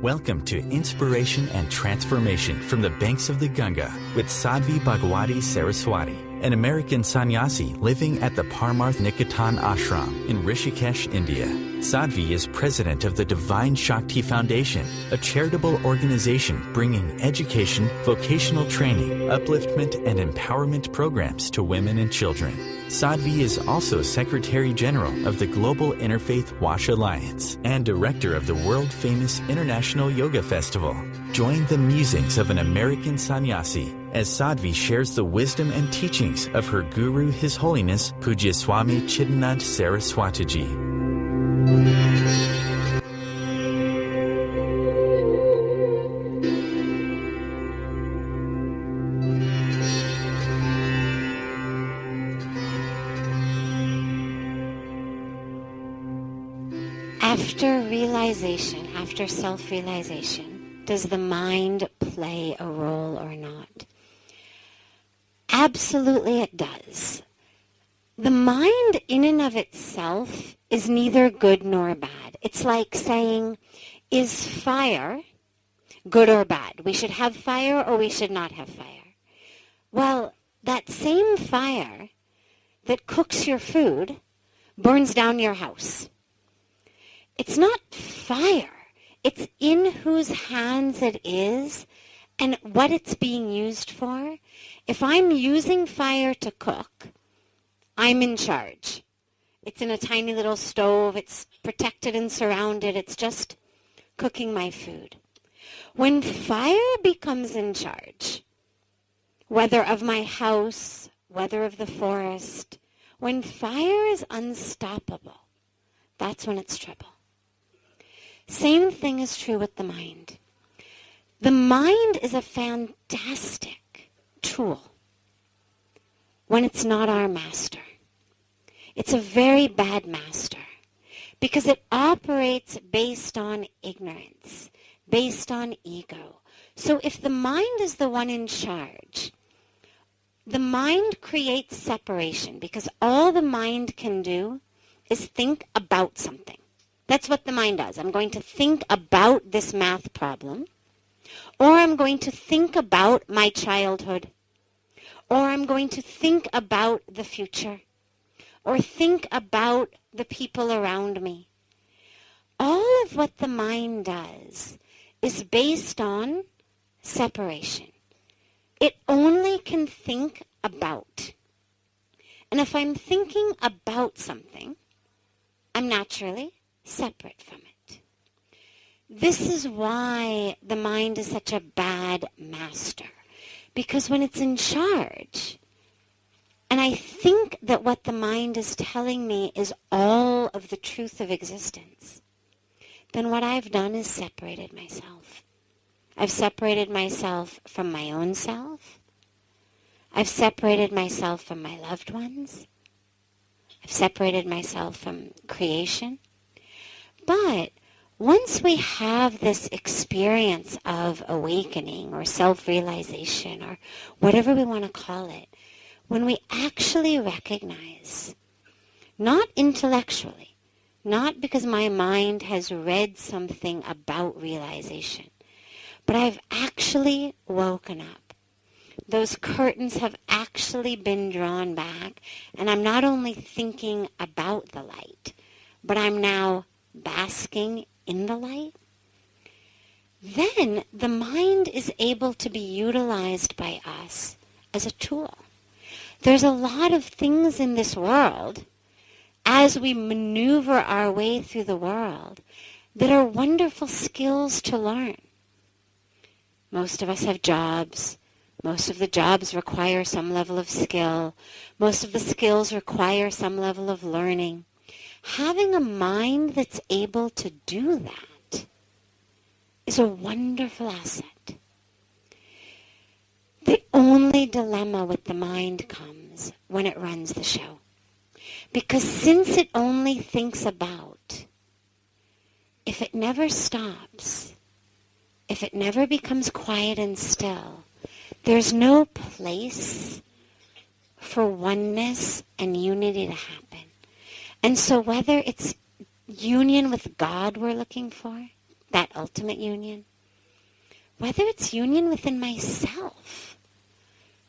Welcome to Inspiration and Transformation from the Banks of the Ganga with Sadhvi Bhagawati Saraswati, an American sannyasi living at the Parmarth Niketan ashram in Rishikesh, India. Sadhvi is president of the Divine Shakti Foundation, a charitable organization bringing education, vocational training, upliftment, and empowerment programs to women and children. Sadhvi is also Secretary General of the Global Interfaith Wash Alliance and Director of the world-famous International Yoga Festival. Join the musings of an American sannyasi as Sadhvi shares the wisdom and teachings of her guru, His Holiness Pujya Swami Chidanand Saraswatiji. After realization, after self-realization, does the mind play a role or not? Absolutely it does. The mind in and of itself is neither good nor bad. It's like saying, is fire good or bad? We should have fire or we should not have fire. Well, that same fire that cooks your food burns down your house. It's not fire. It's in whose hands it is and what it's being used for. If I'm using fire to cook, I'm in charge. It's in a tiny little stove. It's protected and surrounded. It's just cooking my food. When fire becomes in charge, whether of my house, whether of the forest, when fire is unstoppable, that's when it's trouble. Same thing is true with the mind. The mind is a fantastic tool when it's not our master. It's a very bad master because it operates based on ignorance, based on ego. So if the mind is the one in charge, the mind creates separation because all the mind can do is think about something. That's what the mind does. I'm going to think about this math problem, or I'm going to think about my childhood, or I'm going to think about the future, or think about the people around me. All of what the mind does is based on separation. It only can think about. And if I'm thinking about something, I'm naturally separate from it. This is why the mind is such a bad master. Because when it's in charge, and I think that what the mind is telling me is all of the truth of existence, then what I've done is separated myself. I've separated myself from my own self. I've separated myself from my loved ones. I've separated myself from creation. But once we have this experience of awakening or self-realization or whatever we want to call it, when we actually recognize, not intellectually, not because my mind has read something about realization, but I've actually woken up. Those curtains have actually been drawn back, and I'm not only thinking about the light, but I'm now basking in the light. Then the mind is able to be utilized by us as a tool. There's a lot of things in this world, as we maneuver our way through the world, that are wonderful skills to learn. Most of us have jobs. Most of the jobs require some level of skill. Most of the skills require some level of learning. Having a mind that's able to do that is a wonderful asset. The only dilemma with the mind comes when it runs the show. Because since it only thinks about, if it never stops, if it never becomes quiet and still, there's no place for oneness and unity to happen. And so whether it's union with God we're looking for, that ultimate union, whether it's union within myself,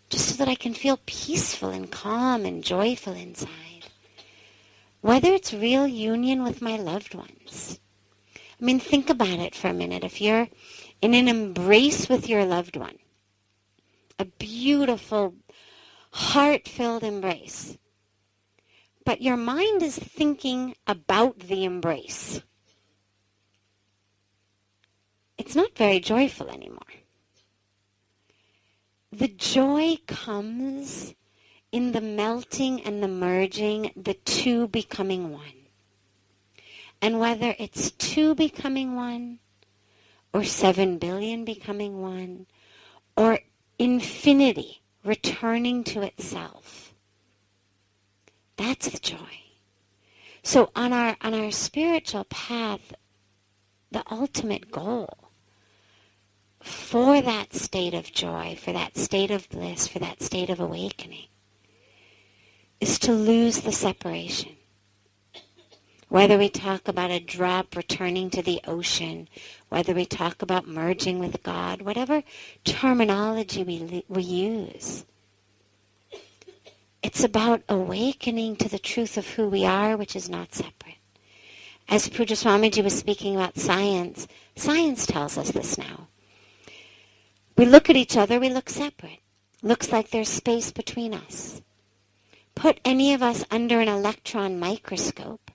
just so that I can feel peaceful and calm and joyful inside, whether it's real union with my loved ones. I mean, think about it for a minute. If you're in an embrace with your loved one, a beautiful, heart-filled embrace, but your mind is thinking about the embrace, it's not very joyful anymore. The joy comes in the melting and the merging, the two becoming one. And whether it's two becoming one, or 7 billion becoming one, or infinity returning to itself, that's the joy. So on our spiritual path, the ultimate goal for that state of joy, for that state of bliss, for that state of awakening, is to lose the separation. Whether we talk about a drop returning to the ocean, whether we talk about merging with God, whatever terminology we use, it's about awakening to the truth of who we are, which is not separate. As Pujya Swamiji was speaking about science, science tells us this now. We look at each other, we look separate. Looks like there's space between us. Put any of us under an electron microscope.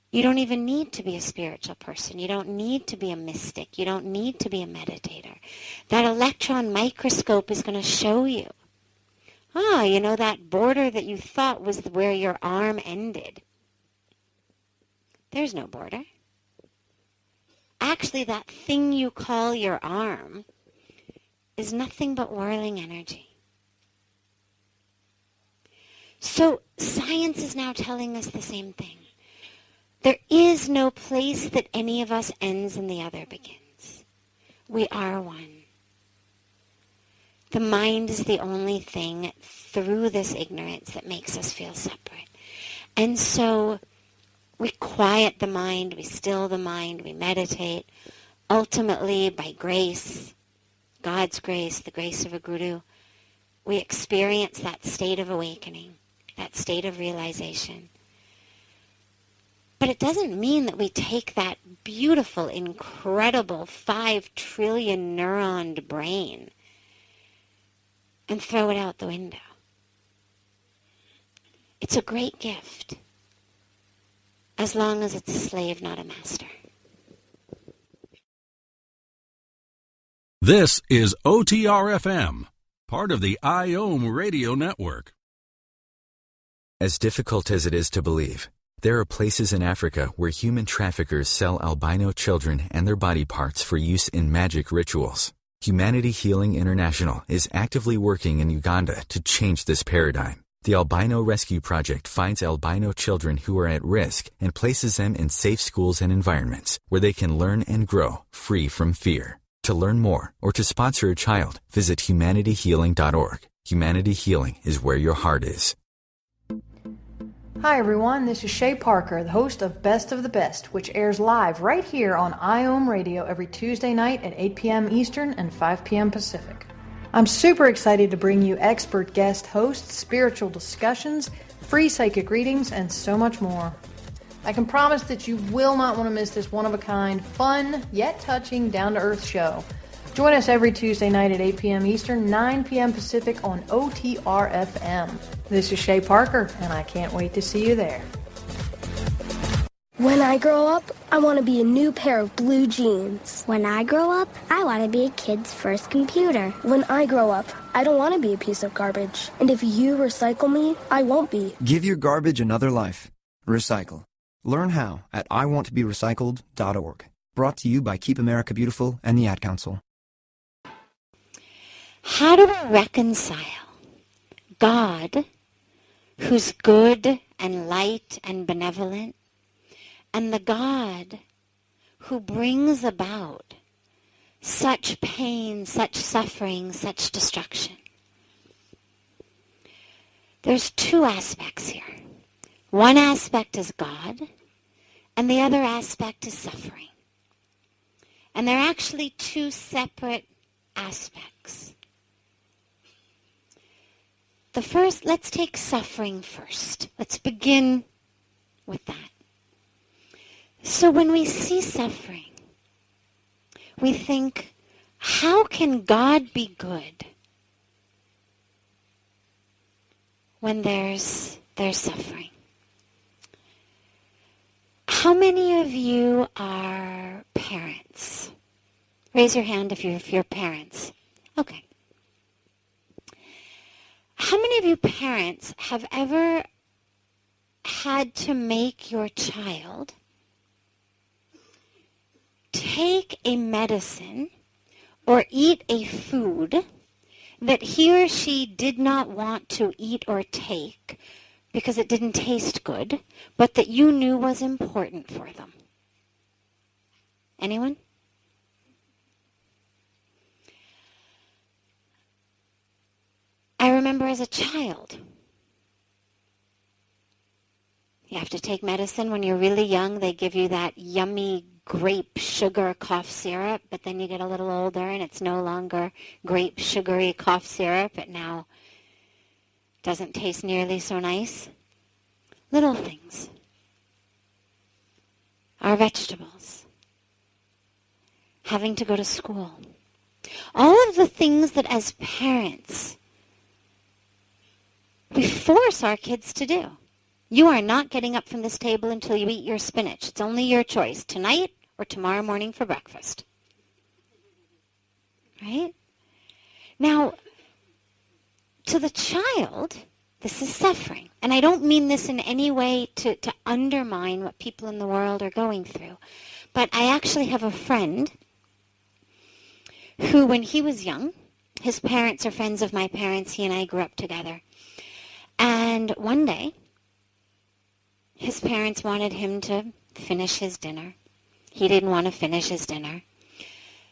You don't even need to be a spiritual person. You don't need to be a mystic. You don't need to be a meditator. That electron microscope is going to show you. You know that border that you thought was where your arm ended. There's no border. Actually, that thing you call your arm is nothing but whirling energy. So science is now telling us the same thing. There is no place that any of us ends and the other begins. We are one. The mind is the only thing through this ignorance that makes us feel separate. And so we quiet the mind, we still the mind, we meditate. Ultimately, by grace, God's grace, the grace of a guru, we experience that state of awakening, that state of realization. But it doesn't mean that we take that beautiful, incredible 5 trillion neuroned brain and throw it out the window. It's a great gift, as long as it's a slave, not a master. This is OTR-FM, part of the IOM radio network. As difficult as it is to believe, there are places in Africa where human traffickers sell albino children and their body parts for use in magic rituals. Humanity Healing International is actively working in Uganda to change this paradigm. The Albino Rescue Project finds albino children who are at risk and places them in safe schools and environments where they can learn and grow free from fear. To learn more or to sponsor a child, visit humanityhealing.org. Humanity Healing is where your heart is. Hi everyone, this is Shay Parker, the host of Best of the Best, which airs live right here on IOM Radio every Tuesday night at 8 p.m. Eastern and 5 p.m. Pacific. I'm super excited to bring you expert guest hosts, spiritual discussions, free psychic readings, and so much more. I can promise that you will not want to miss this one-of-a-kind, fun, yet touching, down-to-earth show. Join us every Tuesday night at 8 p.m. Eastern, 9 p.m. Pacific on OTR-FM. This is Shay Parker, and I can't wait to see you there. When I grow up, I want to be a new pair of blue jeans. When I grow up, I want to be a kid's first computer. When I grow up, I don't want to be a piece of garbage. And if you recycle me, I won't be. Give your garbage another life. Recycle. Learn how at iwanttoberecycled.org. Brought to you by Keep America Beautiful and the Ad Council. How do we reconcile God, who's good and light and benevolent, and the God who brings about such pain, such suffering, such destruction? There's 2 aspects here. One aspect is God, and the other aspect is suffering. And they're actually two separate aspects. The first, let's take suffering first. Let's begin with that. So when we see suffering, we think, how can God be good when there's suffering? How many of you are parents? Raise your hand if you're parents. Okay. How many of you parents have ever had to make your child take a medicine or eat a food that he or she did not want to eat or take because it didn't taste good, but that you knew was important for them? Anyone? I remember as a child, you have to take medicine when you're really young. They give you that yummy grape sugar cough syrup, but then you get a little older and it's no longer grape sugary cough syrup. It now doesn't taste nearly so nice. Little things. Our vegetables. Having to go to school. All of the things that as parents we force our kids to do. You are not getting up from this table until you eat your spinach. It's only your choice, tonight or tomorrow morning for breakfast. Right? Now, to the child, this is suffering. And I don't mean this in any way to undermine what people in the world are going through. But I actually have a friend who, when he was young, his parents are friends of my parents. He and I grew up together. And one day, his parents wanted him to finish his dinner. He didn't want to finish his dinner.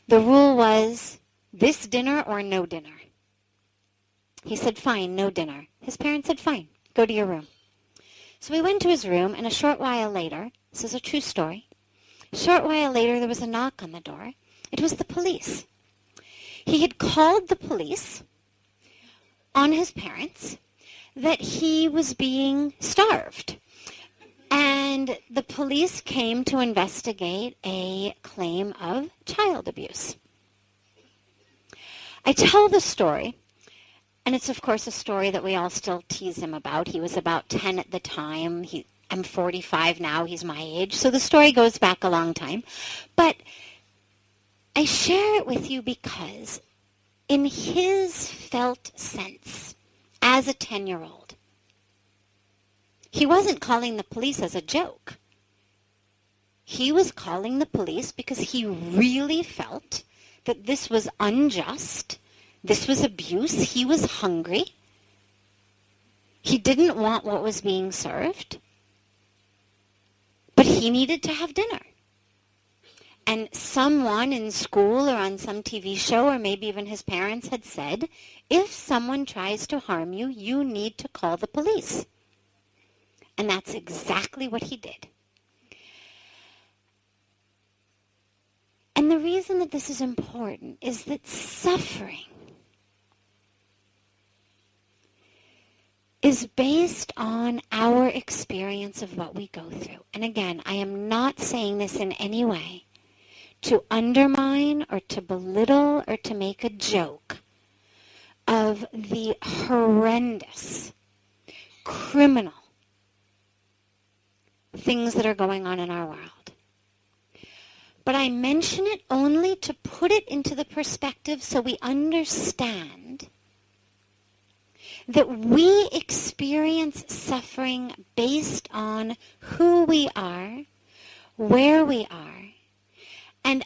The rule was this dinner or no dinner. He said, fine, no dinner. His parents said, fine, go to your room. So we went to his room, and a short while later, this is a true story, a short while later there was a knock on the door. It was the police. He had called the police on his parents that he was being starved. And the police came to investigate a claim of child abuse. I tell the story, and it's of course a story that we all still tease him about. He was about 10 at the time. I'm 45 now. He's my age. So the story goes back a long time. But I share it with you because in his felt sense, as a 10-year-old, he wasn't calling the police as a joke. He was calling the police because he really felt that this was unjust, this was abuse, he was hungry, he didn't want what was being served, but he needed to have dinner. And someone in school or on some TV show, or maybe even his parents, had said, if someone tries to harm you, you need to call the police. And that's exactly what he did. And the reason that this is important is that suffering is based on our experience of what we go through. And again, I am not saying this in any way to undermine or to belittle or to make a joke of the horrendous, criminal things that are going on in our world. But I mention it only to put it into the perspective so we understand that we experience suffering based on who we are, where we are, and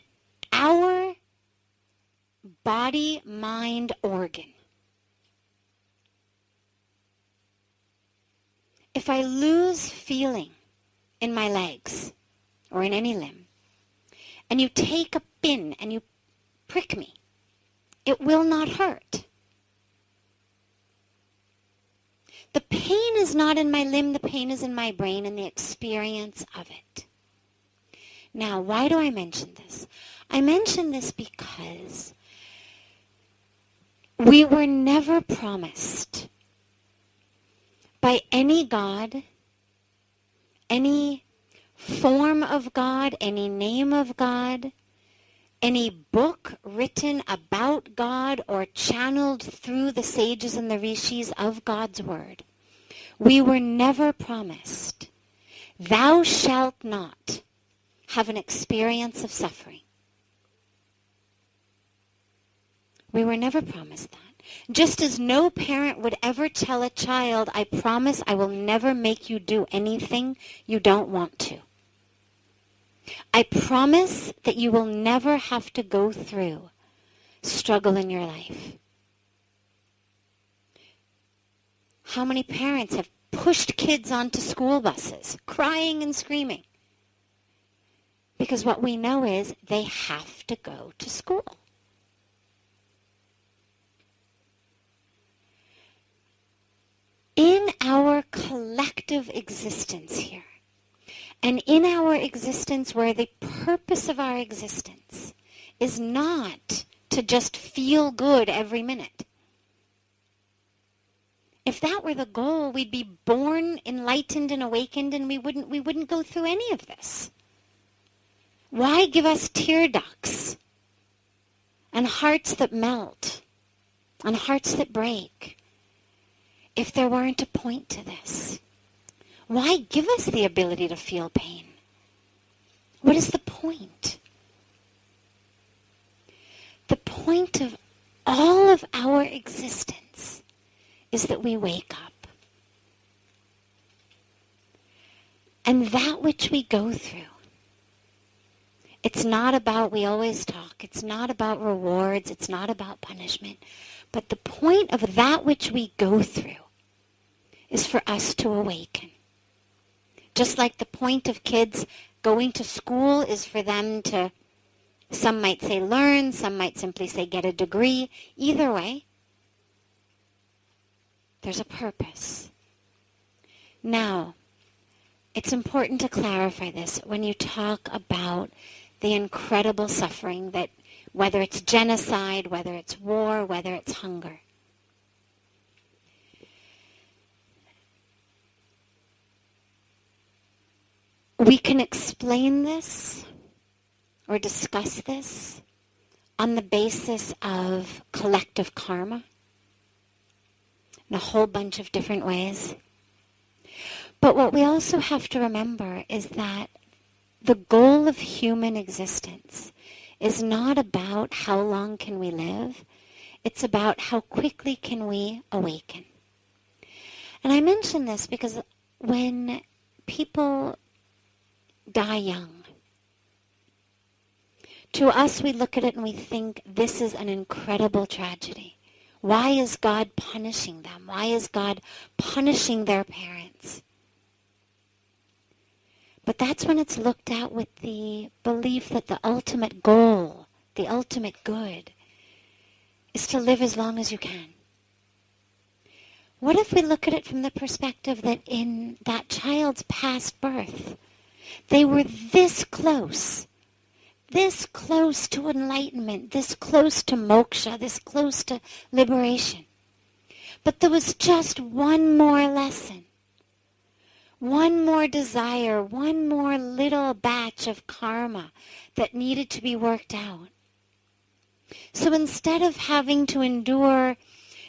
our body-mind organ. If I lose feeling in my legs or in any limb, and you take a pin and you prick me, it will not hurt. The pain is not in my limb, the pain is in my brain and the experience of it. Now, why do I mention this? I mention this because we were never promised by any God, any form of God, any name of God, any book written about God or channeled through the sages and the rishis of God's word. We were never promised, thou shalt not have an experience of suffering. We were never promised that. Just as no parent would ever tell a child, I promise I will never make you do anything you don't want to. I promise that you will never have to go through struggle in your life. How many parents have pushed kids onto school buses, crying and screaming? Because what we know is they have to go to school. In our collective existence here, and in our existence where the purpose of our existence is not to just feel good every minute. If that were the goal, we'd be born enlightened and awakened, and we wouldn't go through any of this. Why give us tear ducts and hearts that melt and hearts that break if there weren't a point to this? Why give us the ability to feel pain? What is the point? The point of all of our existence is that we wake up. And that which we go through, it's not about, we always talk, it's not about rewards, it's not about punishment, but the point of that which we go through is for us to awaken. Just like the point of kids going to school is for them to, some might say learn, some might simply say get a degree. Either way, there's a purpose. Now, it's important to clarify this when you talk about the incredible suffering that, whether it's genocide, whether it's war, whether it's hunger. We can explain this or discuss this on the basis of collective karma in a whole bunch of different ways. But what we also have to remember is that the goal of human existence is not about how long can we live, it's about how quickly can we awaken. And I mention this because when people die young, to us we look at it and we think this is an incredible tragedy. Why is God punishing them? Why is God punishing their parents? But that's when it's looked at with the belief that the ultimate goal, the ultimate good, is to live as long as you can. What if we look at it from the perspective that in that child's past birth, they were this close to enlightenment, this close to moksha, this close to liberation. But there was just one more lesson, one more desire, one more little batch of karma that needed to be worked out. So instead of having to endure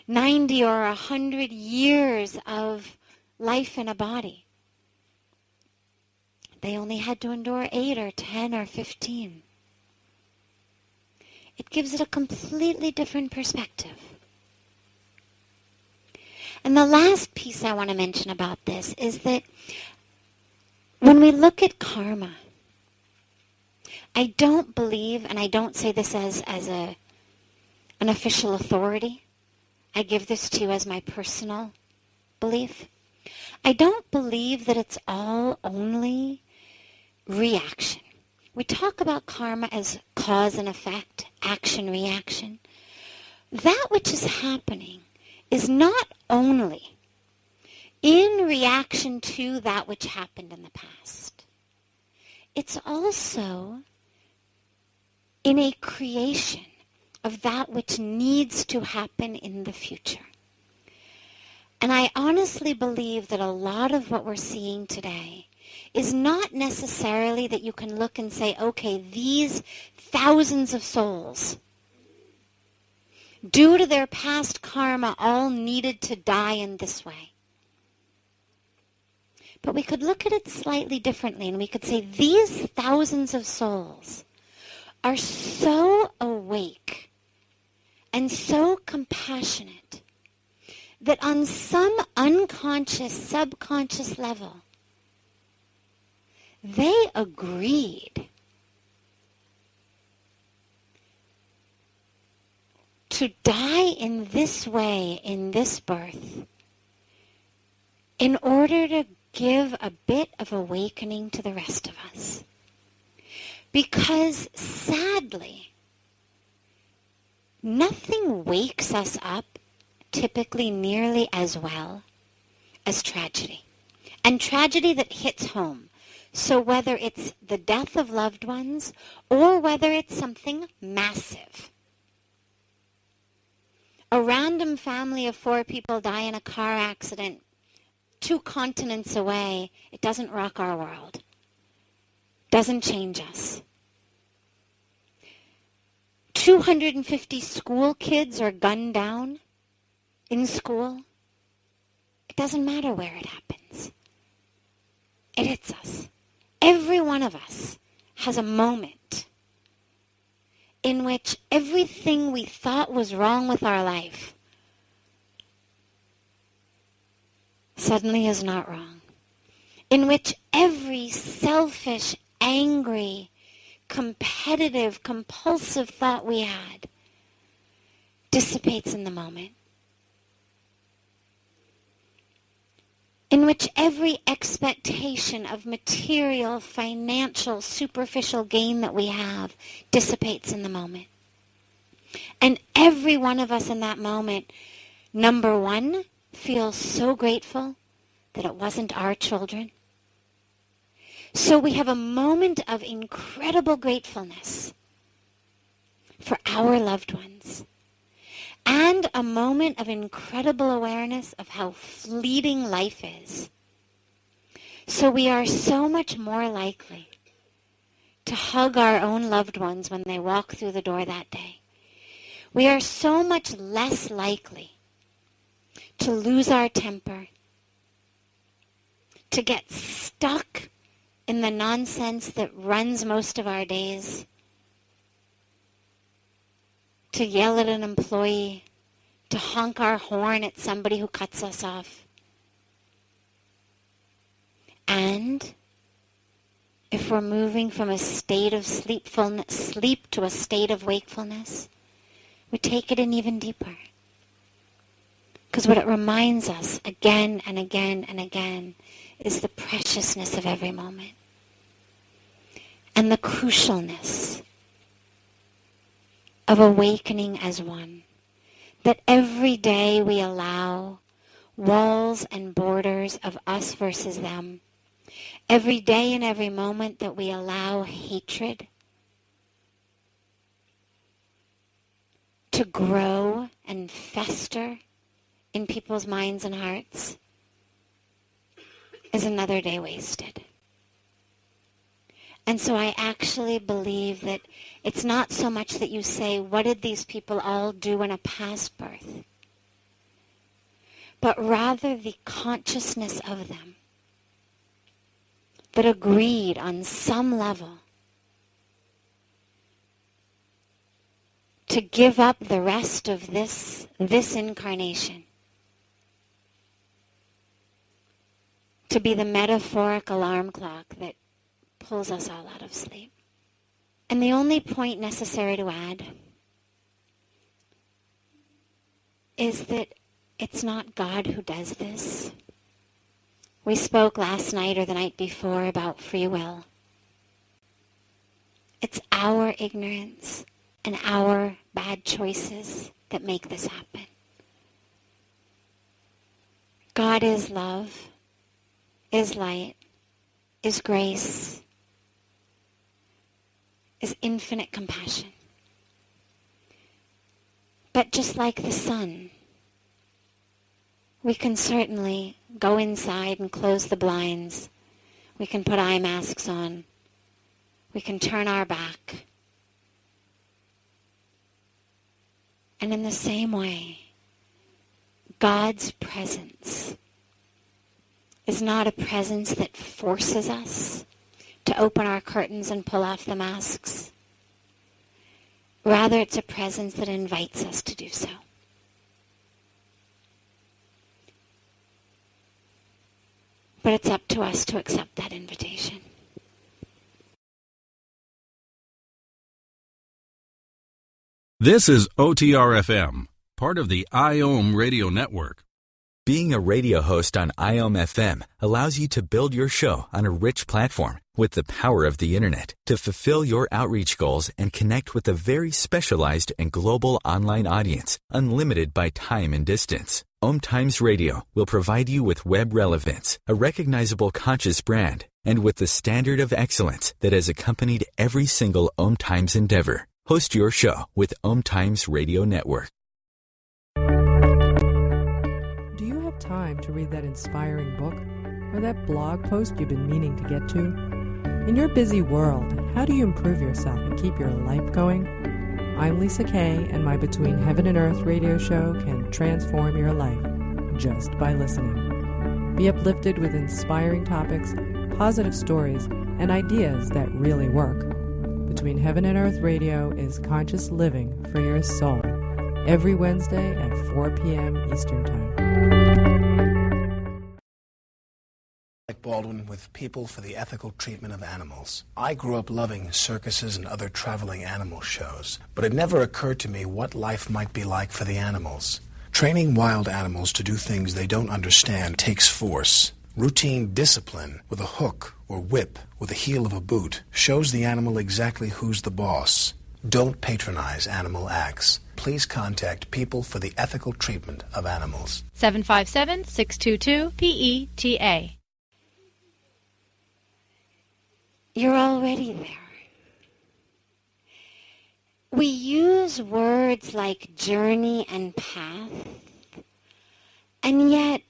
90 or 100 years of life in a body, they only had to endure 8 or 10 or 15. It gives it a completely different perspective. And the last piece I want to mention about this is that when we look at karma, I don't believe, and I don't say this as an official authority, I give this to you as my personal belief. I don't believe that it's all only reaction. We talk about karma as cause and effect, action, reaction. That which is happening is not only in reaction to that which happened in the past. It's also in a creation of that which needs to happen in the future. And I honestly believe that a lot of what we're seeing today is not necessarily that you can look and say, okay, these thousands of souls, due to their past karma, all needed to die in this way. But we could look at it slightly differently, and we could say these thousands of souls are so awake and so compassionate that on some unconscious, subconscious level, they agreed to die in this way, in this birth, in order to give a bit of awakening to the rest of us. Because sadly, nothing wakes us up typically nearly as well as tragedy. And tragedy that hits home. So whether it's the death of loved ones or whether it's something massive. A random family of 4 people die in a car accident 2 continents away, it doesn't rock our world. Doesn't change us. 250 school kids are gunned down in school. It doesn't matter where it happens. It hits us. Every one of us has a moment in which everything we thought was wrong with our life suddenly is not wrong. In which every selfish, angry, competitive, compulsive thought we had dissipates in the moment. In which every expectation of material, financial, superficial gain that we have dissipates in the moment. And every one of us in that moment, number one, feels so grateful that it wasn't our children. So we have a moment of incredible gratefulness for our loved ones. And a moment of incredible awareness of how fleeting life is. So we are so much more likely to hug our own loved ones when they walk through the door that day. We are so much less likely to lose our temper, to get stuck in the nonsense that runs most of our days, to yell at an employee, to honk our horn at somebody who cuts us off. And if we're moving from a state of sleep to a state of wakefulness, we take it in even deeper. Because what it reminds us again and again and again is the preciousness of every moment and the crucialness of awakening as one. That every day we allow walls and borders of us versus them. Every day and every moment that we allow hatred to grow and fester in people's minds and hearts is another day wasted. And so I actually believe that it's not so much that you say, what did these people all do in a past birth? But rather the consciousness of them that agreed on some level to give up the rest of this incarnation to be the metaphoric alarm clock that pulls us all out of sleep. And the only point necessary to add is that it's not God who does this. We spoke last night or the night before about free will. It's our ignorance and our bad choices that make this happen. God is love, is light, is grace, is infinite compassion. But just like the sun, we can certainly go inside and close the blinds. We can put eye masks on. We can turn our back. And in the same way, God's presence is not a presence that forces us to open our curtains and pull off the masks. Rather, it's a presence that invites us to do so. But it's up to us to accept that invitation. This is OTR-FM, part of the IOM radio network. Being a radio host on IOM FM allows you to build your show on a rich platform with the power of the internet to fulfill your outreach goals and connect with a very specialized and global online audience, unlimited by time and distance. OMTimes Radio will provide you with web relevance, a recognizable conscious brand, and with the standard of excellence that has accompanied every single OMTimes endeavor. Host your show with OMTimes Radio Network. Do you have time to read that inspiring book or that blog post you've been meaning to get to? In your busy world, how do you improve yourself and keep your life going? I'm Lisa Kay, and my Between Heaven and Earth radio show can transform your life just by listening. Be uplifted with inspiring topics, positive stories, and ideas that really work. Between Heaven and Earth Radio is conscious living for your soul, every Wednesday at 4 p.m. Eastern Time. Baldwin with People for the Ethical Treatment of Animals. I grew up loving circuses and other traveling animal shows, but it never occurred to me what life might be like for the animals. Training wild animals to do things they don't understand takes force. Routine discipline with a hook or whip with the heel of a boot shows the animal exactly who's the boss. Don't patronize animal acts. Please contact People for the Ethical Treatment of Animals. 757-622-PETA. You're already there. We use words like journey and path, and yet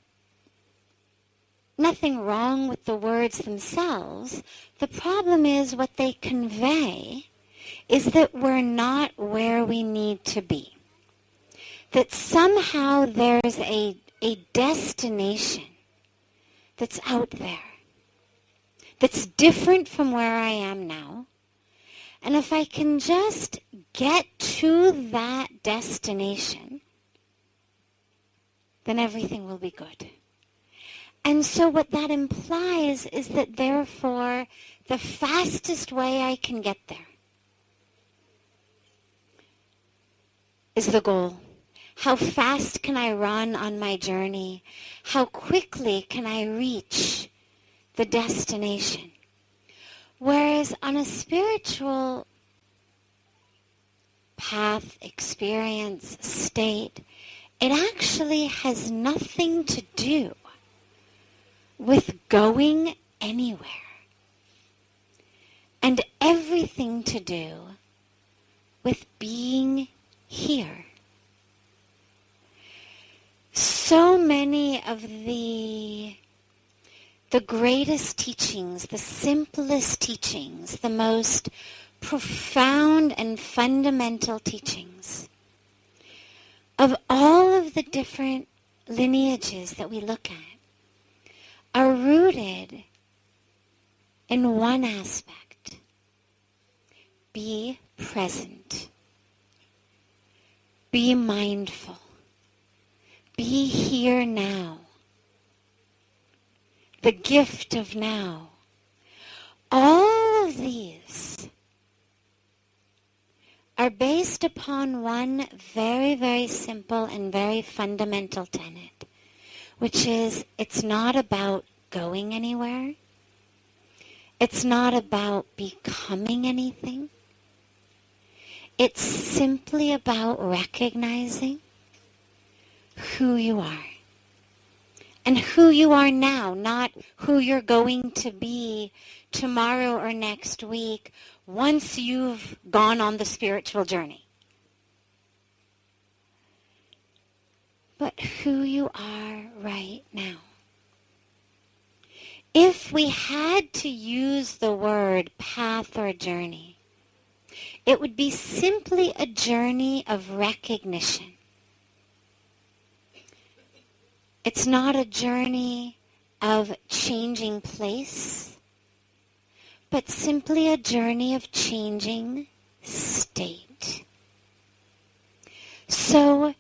nothing wrong with the words themselves. The problem is what they convey is that we're not where we need to be. That somehow there's a destination that's out there, that's different from where I am now. And if I can just get to that destination, then everything will be good. And so what that implies is that therefore the fastest way I can get there is the goal. How fast can I run on my journey? How quickly can I reach the destination? Whereas on a spiritual path, experience, state, it actually has nothing to do with going anywhere, and everything to do with being here. So many of the greatest teachings, the simplest teachings, the most profound and fundamental teachings of all of the different lineages that we look at are rooted in one aspect: be present, be mindful, be here now, the gift of now. All of these are based upon one very, very simple and very fundamental tenet, which is it's not about going anywhere. It's not about becoming anything. It's simply about recognizing who you are And who you are now, not who you're going to be tomorrow or next week once you've gone on the spiritual journey. But who you are right now. If we had to use the word path or journey, it would be simply a journey of recognition. It's not a journey of changing place, but simply a journey of changing state. So,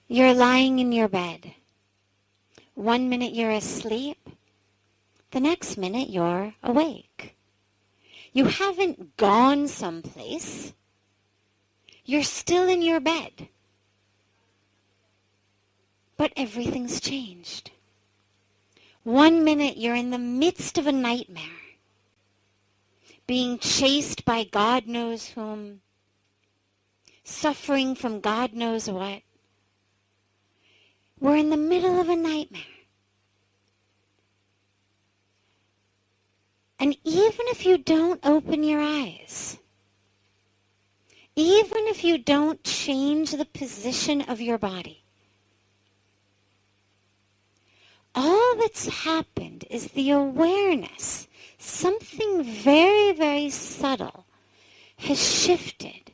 you're lying in your bed. 1 minute you're asleep, the next minute you're awake. You haven't gone someplace. You're still in your bed. But everything's changed. 1 minute you're in the midst of a nightmare, being chased by God knows whom, suffering from God knows what. We're in the middle of a nightmare. And even if you don't open your eyes, even if you don't change the position of your body, all that's happened is the awareness, something very, very subtle, has shifted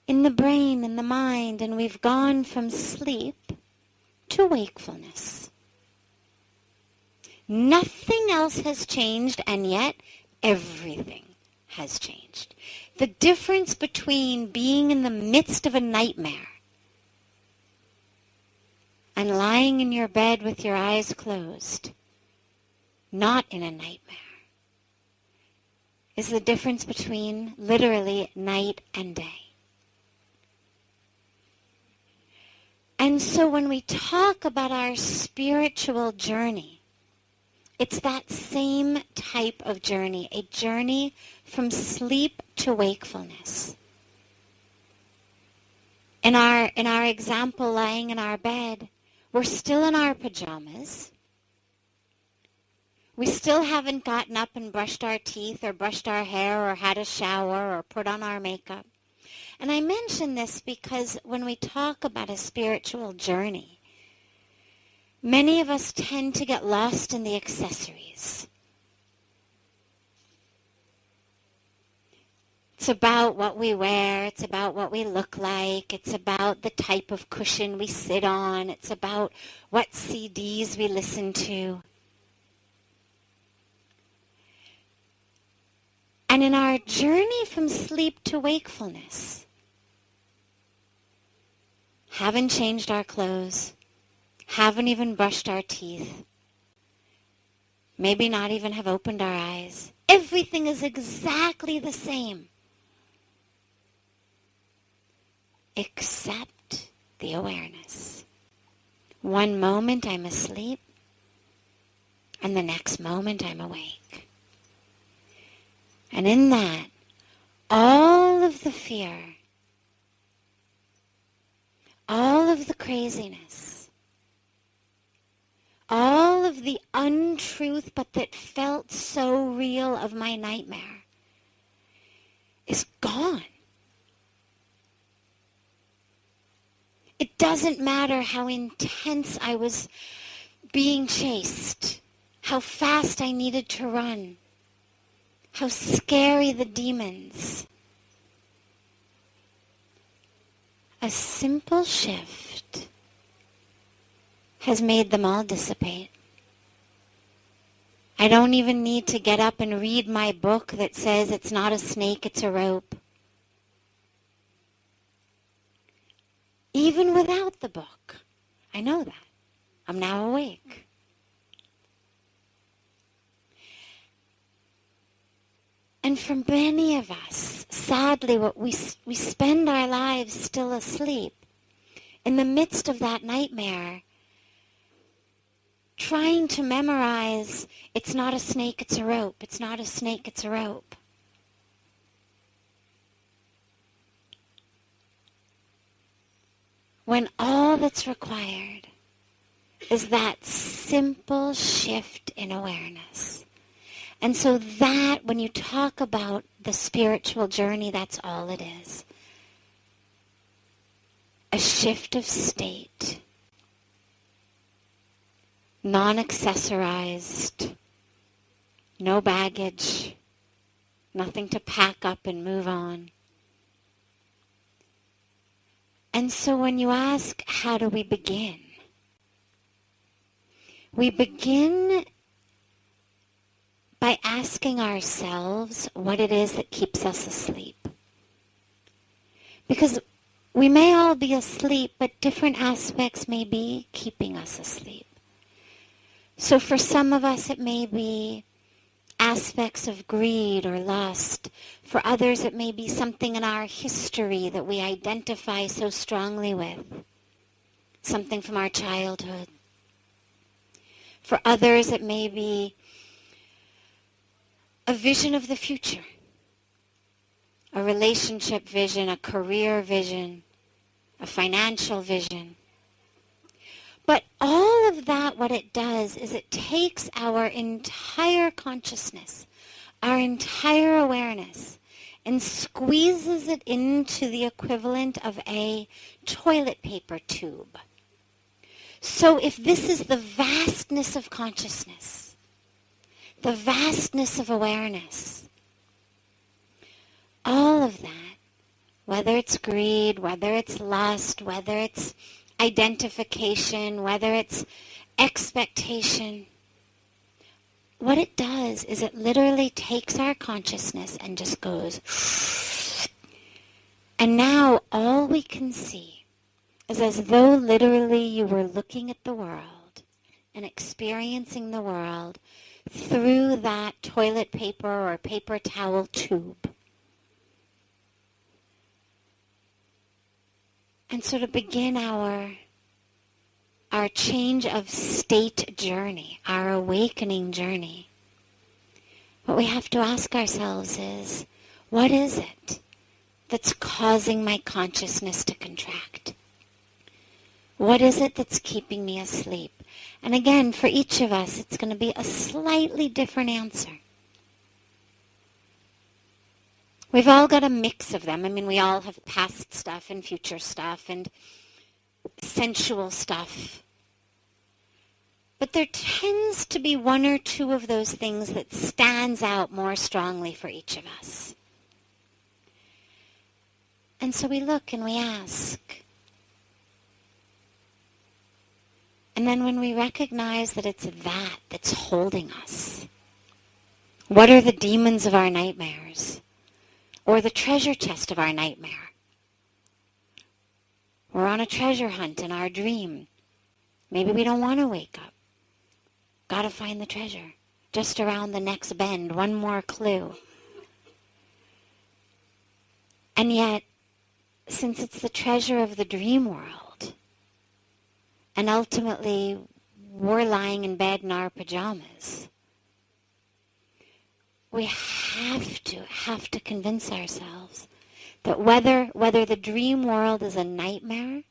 in the brain, in the mind, and we've gone from sleep to wakefulness. Nothing else has changed, and yet everything has changed. The difference between being in the midst of a nightmare and lying in your bed with your eyes closed, not in a nightmare, is the difference between literally night and day. And so when we talk about our spiritual journey, it's that same type of journey, a journey from sleep to wakefulness. In our example, lying in our bed, we're still in our pajamas. We still haven't gotten up and brushed our teeth or brushed our hair or had a shower or put on our makeup. And I mention this because when we talk about a spiritual journey, many of us tend to get lost in the accessories. It's about what we wear. It's about what we look like. It's about the type of cushion we sit on. It's about what CDs we listen to. And in our journey from sleep to wakefulness, haven't changed our clothes, haven't even brushed our teeth, maybe not even have opened our eyes. Everything is exactly the same, except the awareness. One moment I'm asleep, and the next moment I'm awake. And in that, all of the fear, all of the craziness, all of the untruth but that felt so real of my nightmare is gone. It doesn't matter how intense I was being chased, how fast I needed to run, how scary the demons. A simple shift has made them all dissipate. I don't even need to get up and read my book that says it's not a snake, it's a rope. Even without the book, I know that. I'm now awake. And for many of us, sadly, we spend our lives still asleep in the midst of that nightmare, trying to memorize, it's not a snake, it's a rope. It's not a snake, it's a rope. when all that's required is that simple shift in awareness. And so that, when you talk about the spiritual journey, that's all it is. A shift of state, non-accessorized, no baggage, nothing to pack up and move on. And so when you ask, how do we begin? We begin by asking ourselves what it is that keeps us asleep. Because we may all be asleep, but different aspects may be keeping us asleep. So for some of us it may be aspects of greed or lust. For others it may be something in our history that we identify so strongly with. Something from our childhood. For others it may be a vision of the future. A relationship vision, a career vision, a financial vision. But all of that, what it does is it takes our entire consciousness, our entire awareness, and squeezes it into the equivalent of a toilet paper tube. So if this is the vastness of consciousness, the vastness of awareness, all of that, whether it's greed, whether it's lust, whether it's identification, whether it's expectation, what it does is it literally takes our consciousness and just goes, and now all we can see is as though literally you were looking at the world and experiencing the world through that toilet paper or paper towel tube. And so to begin our change of state journey, our awakening journey, what we have to ask ourselves is, what is it that's causing my consciousness to contract? What is it that's keeping me asleep? And again, for each of us, it's going to be a slightly different answer. We've all got a mix of them. I mean, we all have past stuff and future stuff and sensual stuff. But there tends to be one or two of those things that stands out more strongly for each of us. And so we look and we ask. And then when we recognize that it's that that's holding us, what are the demons of our nightmares? Or the treasure chest of our nightmare? We're on a treasure hunt in our dream. Maybe we don't want to wake up. Got to find the treasure. Just around the next bend, one more clue. And yet, since it's the treasure of the dream world, and ultimately we're lying in bed in our pajamas, we have to convince ourselves that whether the dream world is a nightmare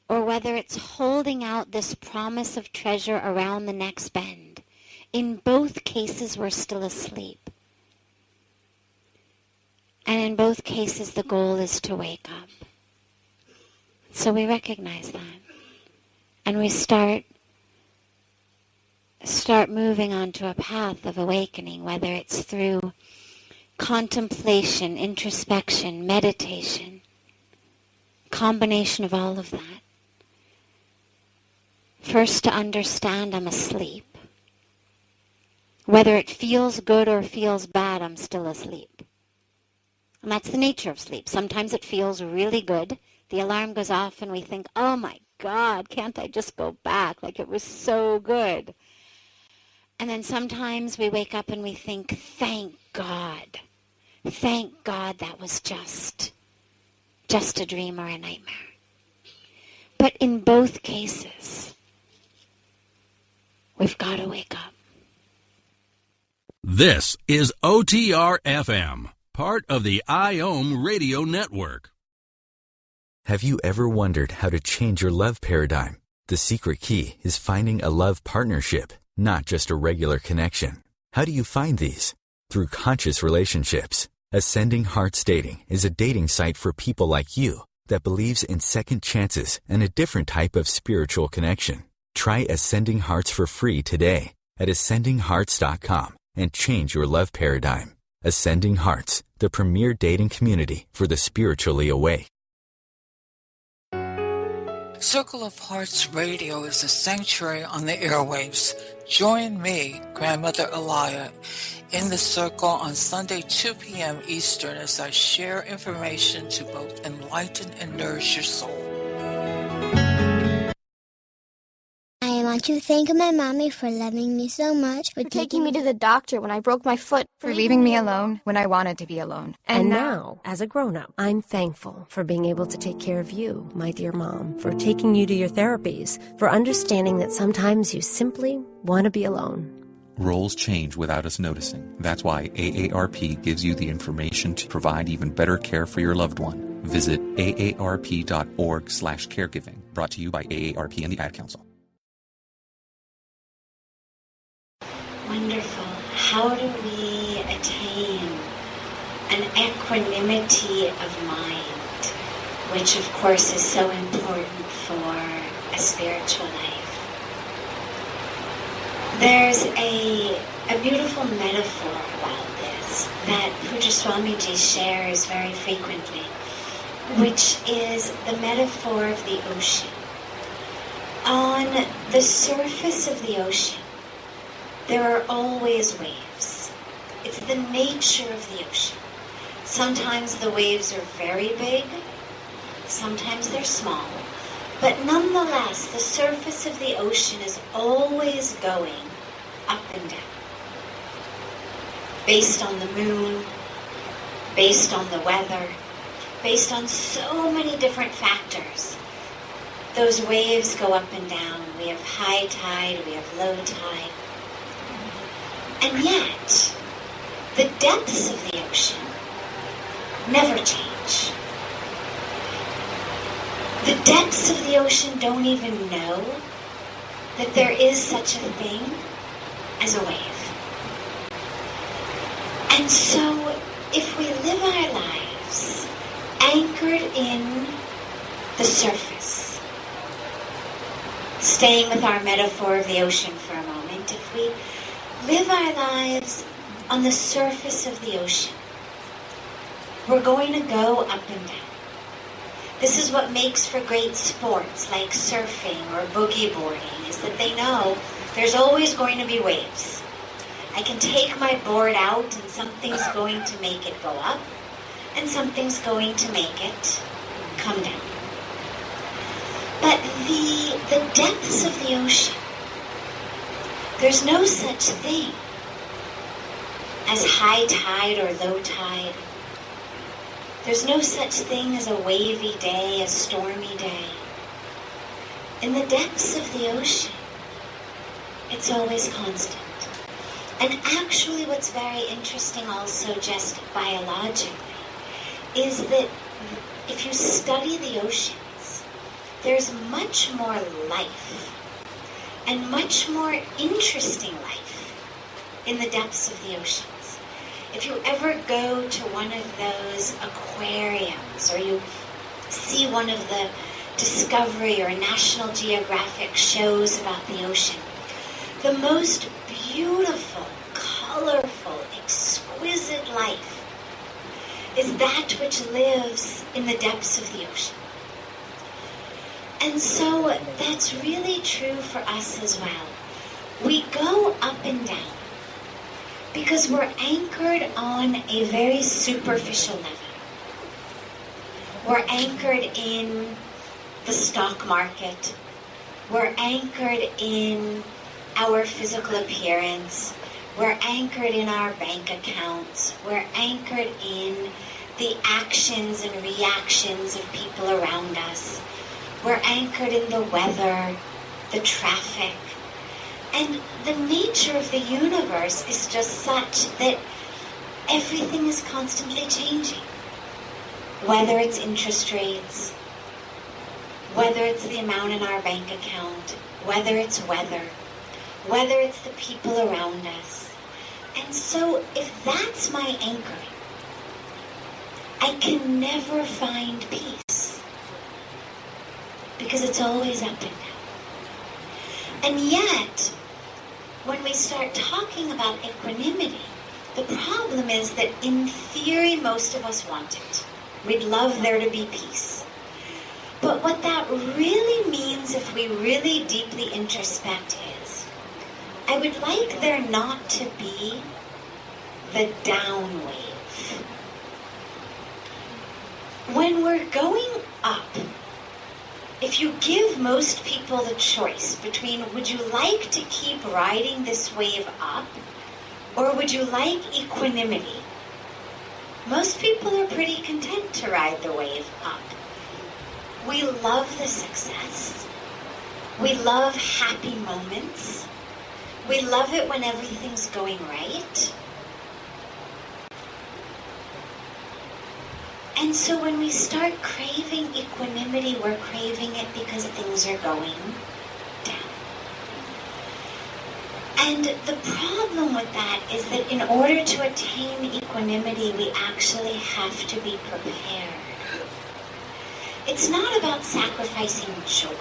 or whether it's holding out this promise of treasure around the next bend, in both cases we're still asleep. And in both cases the goal is to wake up. So we recognize that. And we start moving onto a path of awakening, whether it's through contemplation, introspection, meditation, combination of all of that. First, to understand I'm asleep. Whether it feels good or feels bad, I'm still asleep. And that's the nature of sleep. Sometimes it feels really good. The alarm goes off and we think, oh my God, can't I just go back? Like it was so good. And then sometimes we wake up and we think, thank God that was just a dream or a nightmare. But in both cases, we've got to wake up. This is OTR FM, part of the IOM Radio Network. Have you ever wondered how to change your love paradigm? The secret key is finding a love partnership, not just a regular connection. How do you find these? Through conscious relationships. Ascending Hearts Dating is a dating site for people like you that believes in second chances and a different type of spiritual connection. Try Ascending Hearts for free today at ascendinghearts.com and change your love paradigm. Ascending Hearts, the premier dating community for the spiritually awake. Circle of Hearts Radio is a sanctuary on the airwaves. Join me, Grandmother Elia, in the circle on Sunday 2 p.m. Eastern as I share information to both enlighten and nourish your soul. I want to thank my mommy for loving me so much, For taking me to the doctor when I broke my foot. For leaving me alone when I wanted to be alone. And now, as a grown-up, I'm thankful for being able to take care of you, my dear mom, for taking you to your therapies, for understanding that sometimes you simply want to be alone. Roles change without us noticing. That's why AARP gives you the information to provide even better care for your loved one. Visit aarp.org/caregiving. Brought to you by AARP and the Ad Council. Wonderful. How do we attain an equanimity of mind, which of course is so important for a spiritual life? There's a beautiful metaphor about this that Pujya Swamiji shares very frequently, which is the metaphor of the ocean. On the surface of the ocean, there are always waves. It's the nature of the ocean. Sometimes the waves are very big, sometimes they're small, but nonetheless, the surface of the ocean is always going up and down. Based on the moon, based on the weather, based on so many different factors, those waves go up and down. We have high tide, we have low tide. And yet, the depths of the ocean never change. The depths of the ocean don't even know that there is such a thing as a wave. And so, if we live our lives anchored in the surface, staying with our metaphor of the ocean for a moment, if we live our lives on the surface of the ocean, we're going to go up and down. This is what makes for great sports like surfing or boogie boarding, is that they know there's always going to be waves. I can take my board out and something's going to make it go up and something's going to make it come down. But the depths of the ocean, there's no such thing as high tide or low tide. There's no such thing as a wavy day, a stormy day. In the depths of the ocean, it's always constant. And actually what's very interesting also just biologically is that if you study the oceans, there's much more life and much more interesting life in the depths of the oceans. If you ever go to one of those aquariums or you see one of the Discovery or National Geographic shows about the ocean, the most beautiful, colorful, exquisite life is that which lives in the depths of the ocean. And so that's really true for us as well. We go up and down because we're anchored on a very superficial level. We're anchored in the stock market. We're anchored in our physical appearance. We're anchored in our bank accounts. We're anchored in the actions and reactions of people around us. We're anchored in the weather, the traffic. And the nature of the universe is just such that everything is constantly changing. Whether it's interest rates, whether it's the amount in our bank account, whether it's weather, whether it's the people around us. And so if that's my anchoring, I can never find peace because it's always up and down. And yet, when we start talking about equanimity, the problem is that in theory, most of us want it. We'd love there to be peace. But what that really means, if we really deeply introspect, is I would like there not to be the down wave. When we're going up, if you give most people the choice between would you like to keep riding this wave up or would you like equanimity, most people are pretty content to ride the wave up. We love the success. We love happy moments. We love it when everything's going right. And so when we start craving equanimity, we're craving it because things are going down. And the problem with that is that in order to attain equanimity, we actually have to be prepared. It's not about sacrificing joy.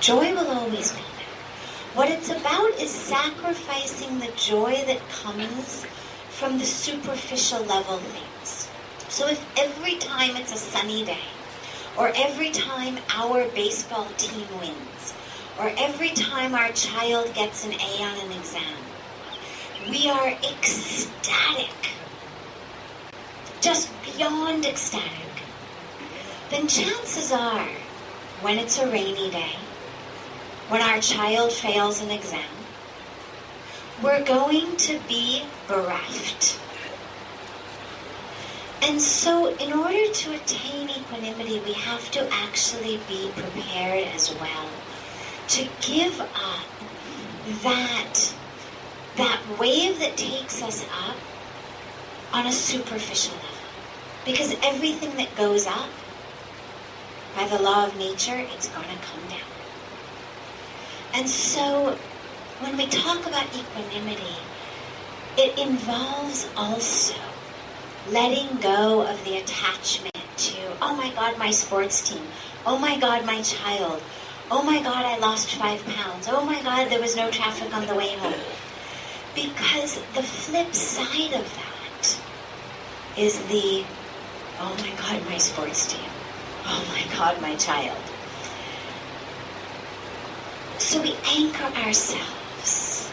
Joy will always be there. What it's about is sacrificing the joy that comes from the superficial level things. So if every time it's a sunny day, or every time our baseball team wins, or every time our child gets an A on an exam, we are ecstatic, just beyond ecstatic, then chances are, when it's a rainy day, when our child fails an exam, we're going to be bereft. And so in order to attain equanimity, we have to actually be prepared as well to give up that wave that takes us up on a superficial level. Because everything that goes up, by the law of nature, it's going to come down. And so when we talk about equanimity, it involves also letting go of the attachment to, oh my God, my sports team. Oh my God, my child. Oh my God, I lost 5 pounds. Oh my God, there was no traffic on the way home. Because the flip side of that is the, oh my God, my sports team. Oh my God, my child. So we anchor ourselves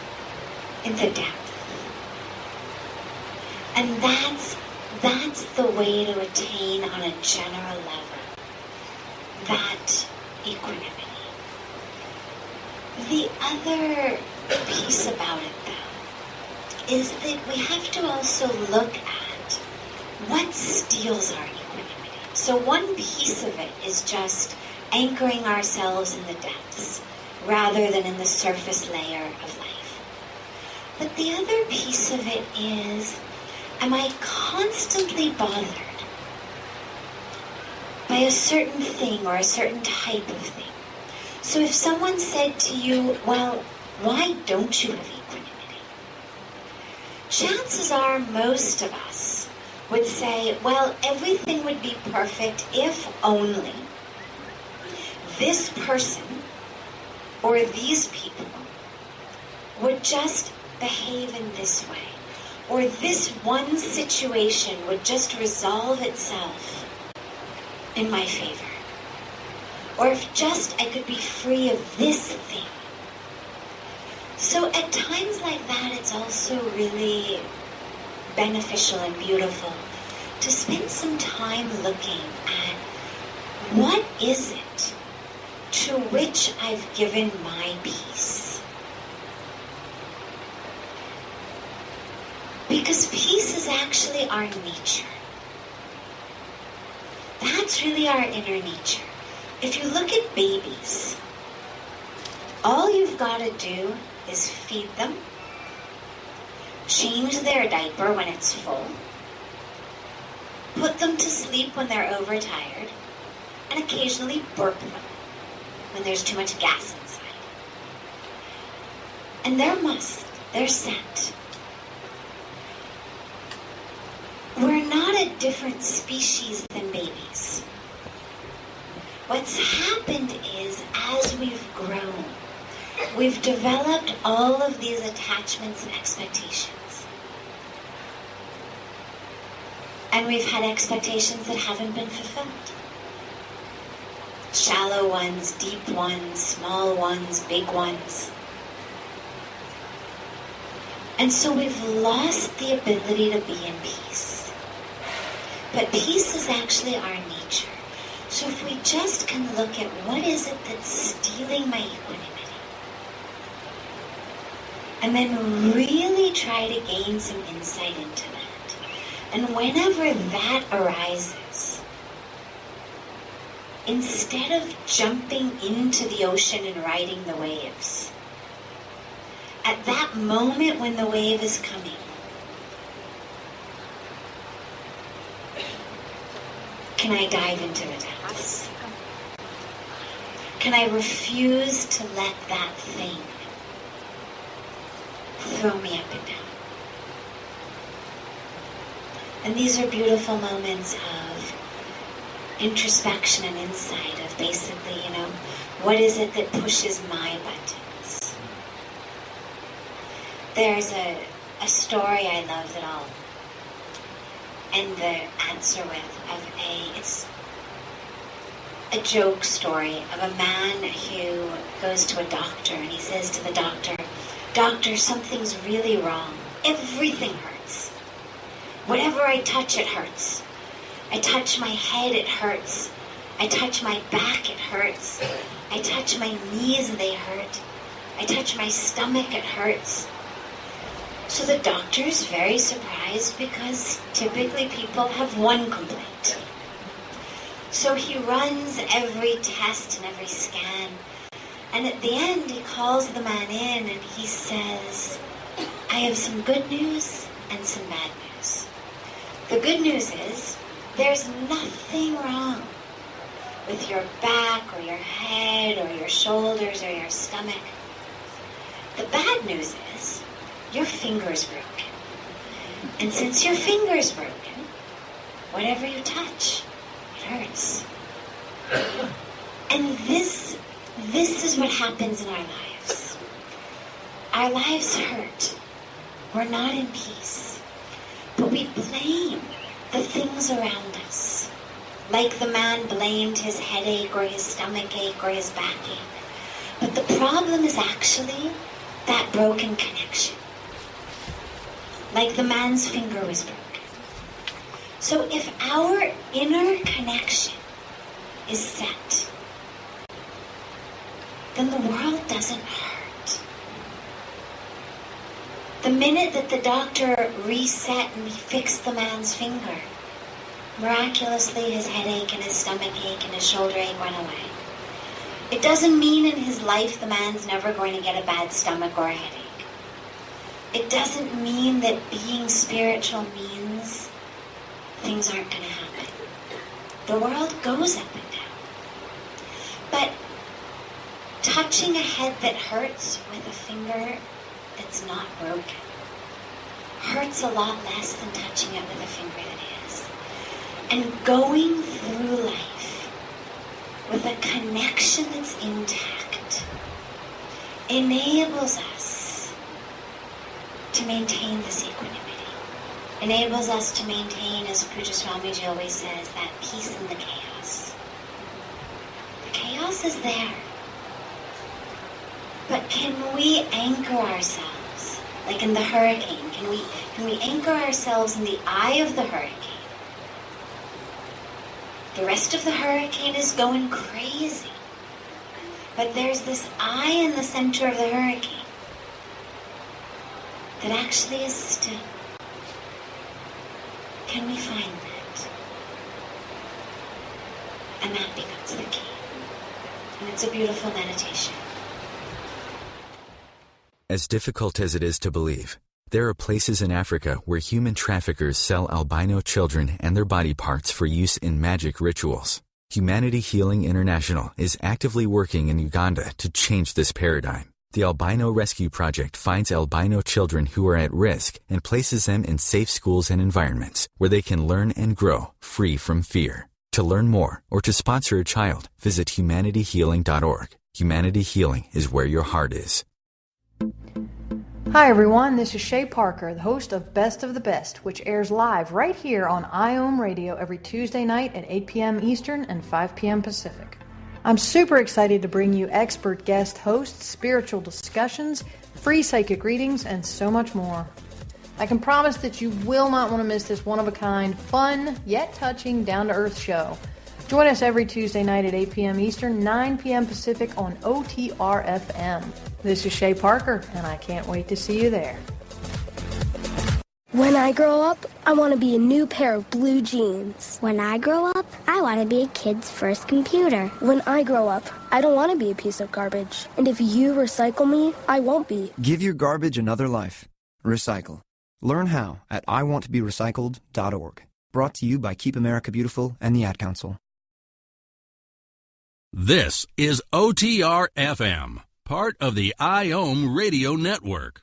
in the depth. And that's the way to attain on a general level that equanimity. The other piece about it, though, is that we have to also look at what steals our equanimity. So one piece of it is just anchoring ourselves in the depths rather than in the surface layer of life. But the other piece of it is, am I constantly bothered by a certain thing or a certain type of thing? So if someone said to you, well, why don't you have equanimity? Chances are most of us would say, well, everything would be perfect if only this person or these people would just behave in this way. Or this one situation would just resolve itself in my favor. Or if just I could be free of this thing. So at times like that, it's also really beneficial and beautiful to spend some time looking at what is it to which I've given my peace. Because peace is actually our nature. That's really our inner nature. If you look at babies, all you've got to do is feed them, change their diaper when it's full, put them to sleep when they're overtired, and occasionally burp them when there's too much gas inside. And they're scent. We're not a different species than babies. What's happened is, as we've grown, we've developed all of these attachments and expectations. And we've had expectations that haven't been fulfilled. Shallow ones, deep ones, small ones, big ones. And so we've lost the ability to be in peace. But peace is actually our nature. So if we just can look at what is it that's stealing my equanimity, and then really try to gain some insight into that. And whenever that arises, instead of jumping into the ocean and riding the waves, at that moment when the wave is coming, can I dive into the depths? Can I refuse to let that thing throw me up and down? And these are beautiful moments of introspection and insight of basically, what is it that pushes my buttons? There's a story I love that I'll end the answer with it's a joke story of a man who goes to a doctor and he says to the doctor, "Doctor, something's really wrong. Everything hurts. Whatever I touch, it hurts. I touch my head, it hurts. I touch my back, it hurts. I touch my knees, they hurt. I touch my stomach, it hurts." So the doctor's very surprised because typically people have one complaint. So he runs every test and every scan. And at the end, he calls the man in and he says, "I have some good news and some bad news. The good news is there's nothing wrong with your back or your head or your shoulders or your stomach. The bad news is your finger's broken. And since your finger's broken, whatever you touch, it hurts." And this is what happens in our lives. Our lives hurt. We're not in peace. But we blame the things around us. Like the man blamed his headache or his stomach ache or his backache. But the problem is actually that broken connection. Like the man's finger was broken. So if our inner connection is set, then the world doesn't hurt. The minute that the doctor reset and fixed the man's finger, miraculously his headache and his stomach ache and his shoulder ache went away. It doesn't mean in his life the man's never going to get a bad stomach or a headache. It doesn't mean that being spiritual means things aren't going to happen. The world goes up and down. But touching a head that hurts with a finger that's not broken hurts a lot less than touching it with a finger that is. And going through life with a connection that's intact enables us to maintain this equanimity. Enables us to maintain, as Pujya Swamiji always says, that peace in the chaos. The chaos is there. But can we anchor ourselves, like in the hurricane? Can we anchor ourselves in the eye of the hurricane? The rest of the hurricane is going crazy. But there's this eye in the center of the hurricane that actually is still. Can we find that? And that becomes the key. And it's a beautiful meditation. As difficult as it is to believe, there are places in Africa where human traffickers sell albino children and their body parts for use in magic rituals. Humanity Healing International is actively working in Uganda to change this paradigm. The Albino Rescue Project finds albino children who are at risk and places them in safe schools and environments where they can learn and grow free from fear. To learn more or to sponsor a child, visit humanityhealing.org. Humanity Healing is where your heart is. Hi everyone, this is Shay Parker, the host of Best of the Best, which airs live right here on IOM Radio every Tuesday night at 8 p.m. Eastern and 5 p.m. Pacific. I'm super excited to bring you expert guest hosts, spiritual discussions, free psychic readings, and so much more. I can promise that you will not want to miss this one-of-a-kind, fun, yet touching, down-to-earth show. Join us every Tuesday night at 8 p.m. Eastern, 9 p.m. Pacific on OTR-FM. This is Shay Parker, and I can't wait to see you there. When I grow up, I want to be a new pair of blue jeans. When I grow up, I want to be a kid's first computer. When I grow up, I don't want to be a piece of garbage. And if you recycle me, I won't be. Give your garbage another life. Recycle. Learn how at iwanttoberecycled.org. Brought to you by Keep America Beautiful and the Ad Council. This is OTR-FM, part of the IOM Radio Network.